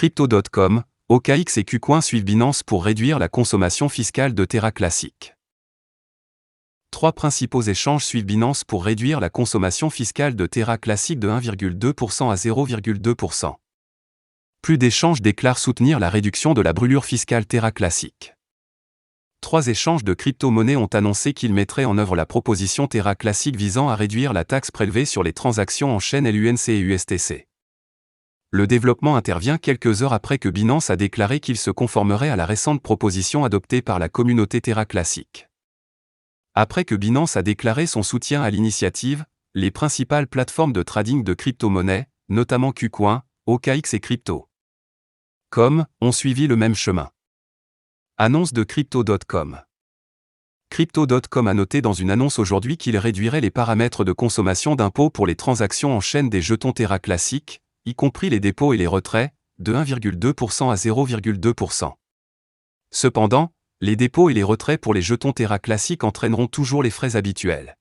Crypto.com, OKX et KuCoin suivent Binance pour réduire la consommation fiscale de Terra Classic. Trois principaux échanges suivent Binance pour réduire la consommation fiscale de Terra Classic de 1,2% à 0,2%. Plus d'échanges déclarent soutenir la réduction de la brûlure fiscale Terra Classic. Trois échanges de crypto-monnaies ont annoncé qu'ils mettraient en œuvre la proposition Terra Classic visant à réduire la taxe prélevée sur les transactions en chaîne LUNC et USTC. Le développement intervient quelques heures après que Binance a déclaré qu'il se conformerait à la récente proposition adoptée par la communauté Terra Classic. Après que Binance a déclaré son soutien à l'initiative, les principales plateformes de trading de crypto-monnaies, notamment KuCoin, OKX et Crypto.com, ont suivi le même chemin. Annonce de Crypto.com. Crypto.com a noté dans une annonce aujourd'hui qu'il réduirait les paramètres de consommation d'impôts pour les transactions en chaîne des jetons Terra Classic, y compris les dépôts et les retraits, de 1,2% à 0,2%. Cependant, les dépôts et les retraits pour les jetons Terra Classic entraîneront toujours les frais habituels.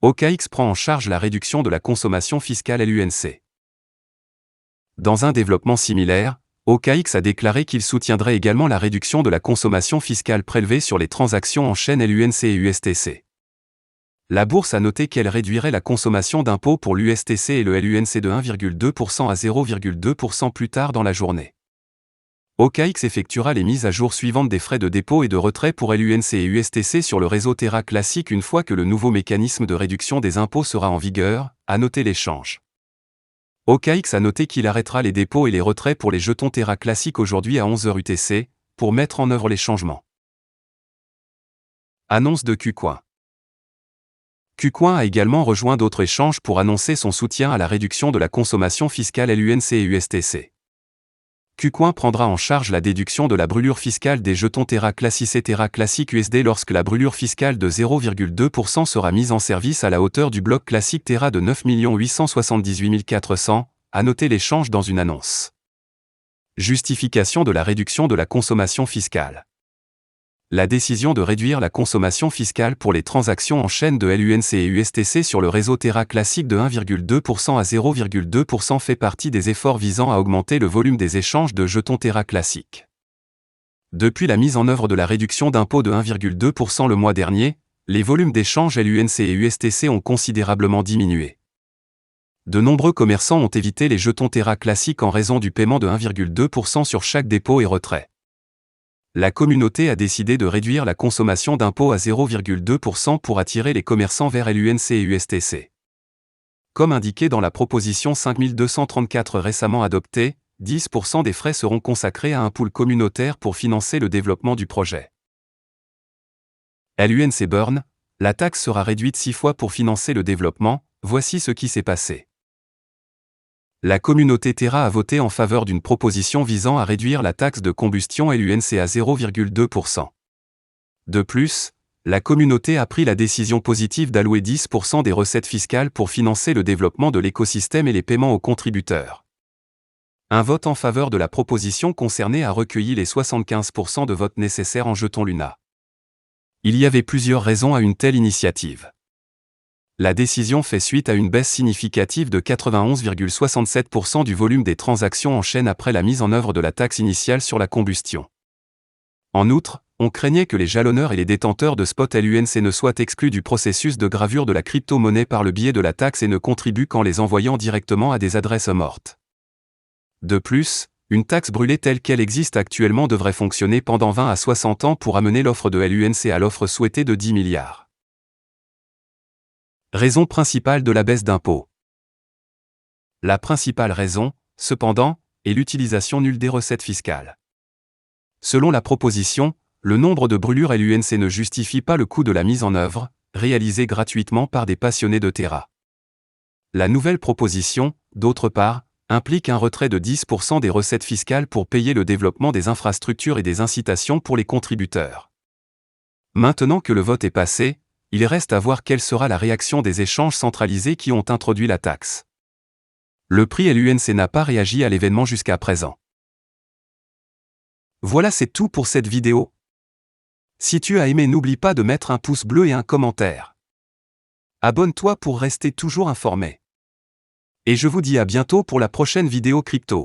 OKX prend en charge la réduction de la consommation fiscale LUNC. Dans un développement similaire, OKX a déclaré qu'il soutiendrait également la réduction de la consommation fiscale prélevée sur les transactions en chaîne LUNC et USTC. La bourse a noté qu'elle réduirait la consommation d'impôts pour l'USTC et le LUNC de 1,2% à 0,2% plus tard dans la journée. OKX effectuera les mises à jour suivantes des frais de dépôt et de retrait pour LUNC et USTC sur le réseau Terra Classic une fois que le nouveau mécanisme de réduction des impôts sera en vigueur, a noté l'échange. OKX a noté qu'il arrêtera les dépôts et les retraits pour les jetons Terra Classic aujourd'hui à 11h UTC, pour mettre en œuvre les changements. Annonce de KuCoin. KuCoin a également rejoint d'autres échanges pour annoncer son soutien à la réduction de la consommation fiscale LUNC et USTC. KuCoin prendra en charge la déduction de la brûlure fiscale des jetons Terra Classic et Terra Classic USD lorsque la brûlure fiscale de 0,2% sera mise en service à la hauteur du bloc classique Terra de 9 878 400, a noté l'échange dans une annonce. Justification de la réduction de la consommation fiscale. La décision de réduire la consommation fiscale pour les transactions en chaîne de LUNC et USTC sur le réseau Terra Classic de 1,2% à 0,2% fait partie des efforts visant à augmenter le volume des échanges de jetons Terra Classic. Depuis la mise en œuvre de la réduction d'impôt de 1,2% le mois dernier, les volumes d'échanges LUNC et USTC ont considérablement diminué. De nombreux commerçants ont évité les jetons Terra Classic en raison du paiement de 1,2% sur chaque dépôt et retrait. La communauté a décidé de réduire la consommation d'impôts à 0,2% pour attirer les commerçants vers LUNC et USTC. Comme indiqué dans la proposition 5234 récemment adoptée, 10% des frais seront consacrés à un pool communautaire pour financer le développement du projet. LUNC Burn, la taxe sera réduite 6 fois pour financer le développement, voici ce qui s'est passé. La communauté Terra a voté en faveur d'une proposition visant à réduire la taxe de combustion LUNC à 0,2%. De plus, la communauté a pris la décision positive d'allouer 10% des recettes fiscales pour financer le développement de l'écosystème et les paiements aux contributeurs. Un vote en faveur de la proposition concernée a recueilli les 75% de votes nécessaires en jetons Luna. Il y avait plusieurs raisons à une telle initiative. La décision fait suite à une baisse significative de 91,67% du volume des transactions en chaîne après la mise en œuvre de la taxe initiale sur la combustion. En outre, on craignait que les jalonneurs et les détenteurs de spot LUNC ne soient exclus du processus de gravure de la crypto-monnaie par le biais de la taxe et ne contribuent qu'en les envoyant directement à des adresses mortes. De plus, une taxe brûlée telle qu'elle existe actuellement devrait fonctionner pendant 20 à 60 ans pour amener l'offre de LUNC à l'offre souhaitée de 10 milliards. Raison principale de la baisse d'impôts. La principale raison, cependant, est l'utilisation nulle des recettes fiscales. Selon la proposition, le nombre de brûlures LUNC ne justifie pas le coût de la mise en œuvre, réalisée gratuitement par des passionnés de Terra. La nouvelle proposition, d'autre part, implique un retrait de 10% des recettes fiscales pour payer le développement des infrastructures et des incitations pour les contributeurs. Maintenant que le vote est passé, il reste à voir quelle sera la réaction des échanges centralisés qui ont introduit la taxe. Le prix LUNC n'a pas réagi à l'événement jusqu'à présent. Voilà, c'est tout pour cette vidéo. Si tu as aimé, n'oublie pas de mettre un pouce bleu et un commentaire. Abonne-toi pour rester toujours informé. Et je vous dis à bientôt pour la prochaine vidéo crypto.